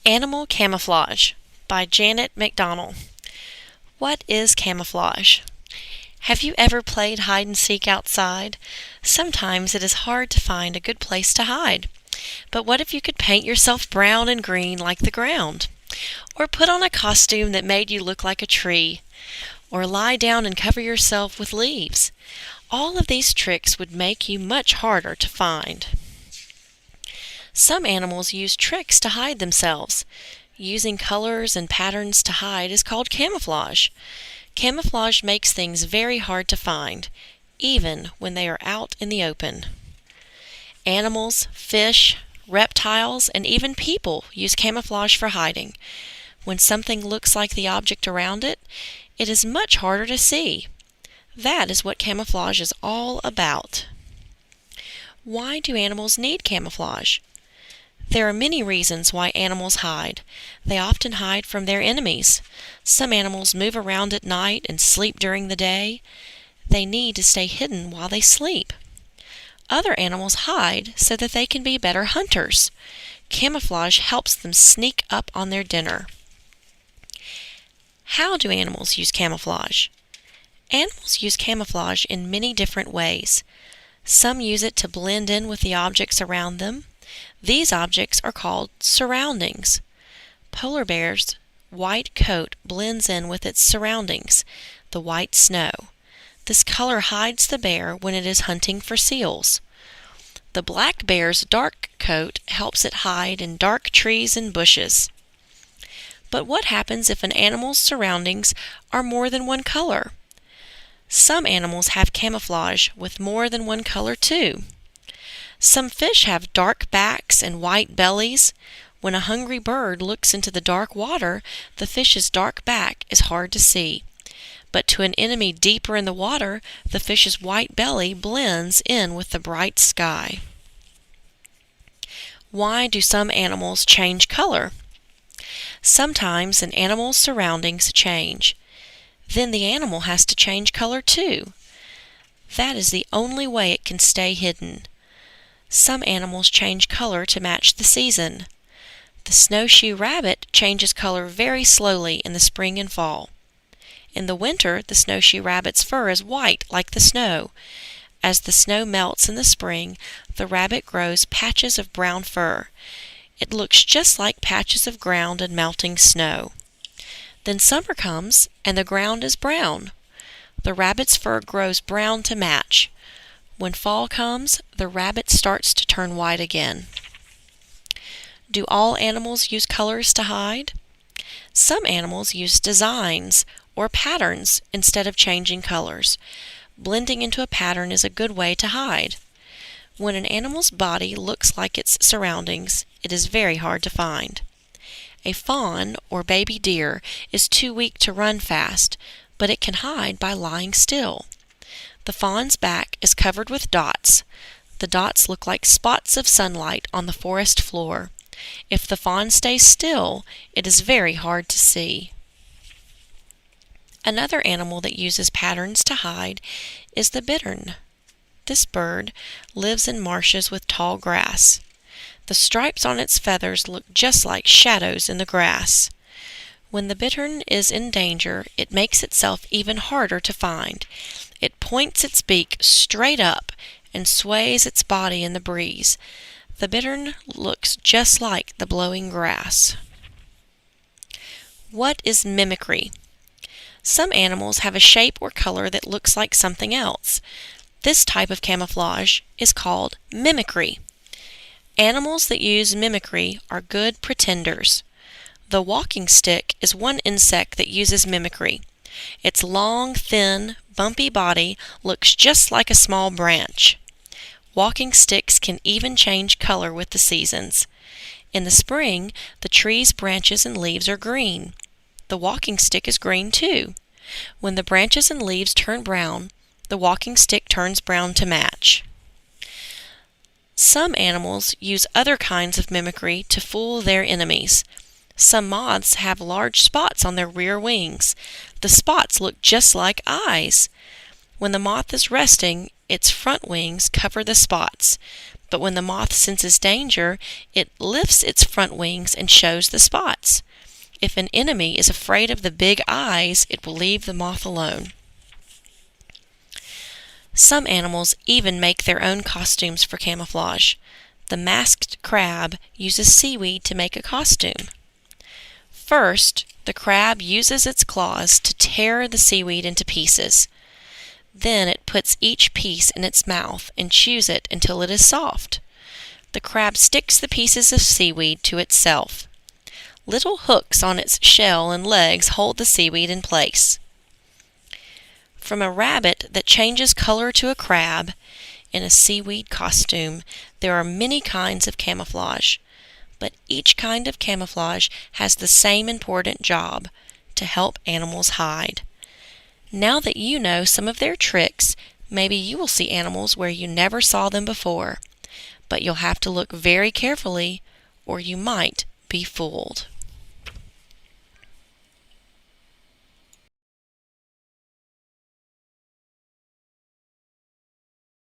Animal Camouflage by Janet McDonald. What is camouflage? Have you ever played hide and seek outside? Sometimes it is hard to find a good place to hide. But what if you could paint yourself brown and green like the ground? Or put on a costume that made you look like a tree? Or lie down and cover yourself with leaves? All of these tricks would make you much harder to find. Some animals use tricks to hide themselves. Using colors and patterns to hide is called camouflage. Camouflage makes things very hard to find, even when they are out in the open. Animals, fish, reptiles, and even people use camouflage for hiding. When something looks like the object around it, it is much harder to see. That is what camouflage is all about. Why do animals need camouflage? There are many reasons why animals hide. They often hide from their enemies. Some animals move around at night and sleep during the day. They need to stay hidden while they sleep. Other animals hide so that they can be better hunters. Camouflage helps them sneak up on their dinner. How do animals use camouflage? Animals use camouflage in many different ways. Some use it to blend in with the objects around them. These objects are called surroundings. Polar bear's white coat blends in with its surroundings, the white snow. This color hides the bear when it is hunting for seals. The black bear's dark coat helps it hide in dark trees and bushes. But what happens if an animal's surroundings are more than one color? Some animals have camouflage with more than one color too. Some fish have dark backs and white bellies. When a hungry bird looks into the dark water, the fish's dark back is hard to see. But to an enemy deeper in the water, the fish's white belly blends in with the bright sky. Why do some animals change color? Sometimes an animal's surroundings change. Then the animal has to change color too. That is the only way it can stay hidden. Some animals change color to match the season. The snowshoe rabbit changes color very slowly in the spring and fall. In the winter, the snowshoe rabbit's fur is white like the snow. As the snow melts in the spring, the rabbit grows patches of brown fur. It looks just like patches of ground and melting snow. Then summer comes, and the ground is brown. The rabbit's fur grows brown to match. When fall comes, the rabbit starts to turn white again. Do all animals use colors to hide? Some animals use designs or patterns instead of changing colors. Blending into a pattern is a good way to hide. When an animal's body looks like its surroundings, it is very hard to find. A fawn or baby deer is too weak to run fast, but it can hide by lying still. The fawn's back is covered with dots. The dots look like spots of sunlight on the forest floor. If the fawn stays still, it is very hard to see. Another animal that uses patterns to hide is the bittern. This bird lives in marshes with tall grass. The stripes on its feathers look just like shadows in the grass. When the bittern is in danger, it makes itself even harder to find. It points its beak straight up and sways its body in the breeze. The bittern looks just like the blowing grass. What is mimicry? Some animals have a shape or color that looks like something else. This type of camouflage is called mimicry. Animals that use mimicry are good pretenders. The walking stick is one insect that uses mimicry. Its long, thin, bumpy body looks just like a small branch. Walking sticks can even change color with the seasons. In the spring, the tree's branches and leaves are green. The walking stick is green too. When the branches and leaves turn brown, the walking stick turns brown to match. Some animals use other kinds of mimicry to fool their enemies. Some moths have large spots on their rear wings. The spots look just like eyes. When the moth is resting, its front wings cover the spots, but when the moth senses danger, it lifts its front wings and shows the spots. If an enemy is afraid of the big eyes, it will leave the moth alone. Some animals even make their own costumes for camouflage. The masked crab uses seaweed to make a costume. First, the crab uses its claws to tear the seaweed into pieces. Then it puts each piece in its mouth and chews it until it is soft. The crab sticks the pieces of seaweed to itself. Little hooks on its shell and legs hold the seaweed in place. From a rabbit that changes color to a crab in a seaweed costume, there are many kinds of camouflage, but each kind of camouflage has the same important job: to help animals hide. Now that you know some of their tricks, maybe you will see animals where you never saw them before, but you'll have to look very carefully or you might be fooled.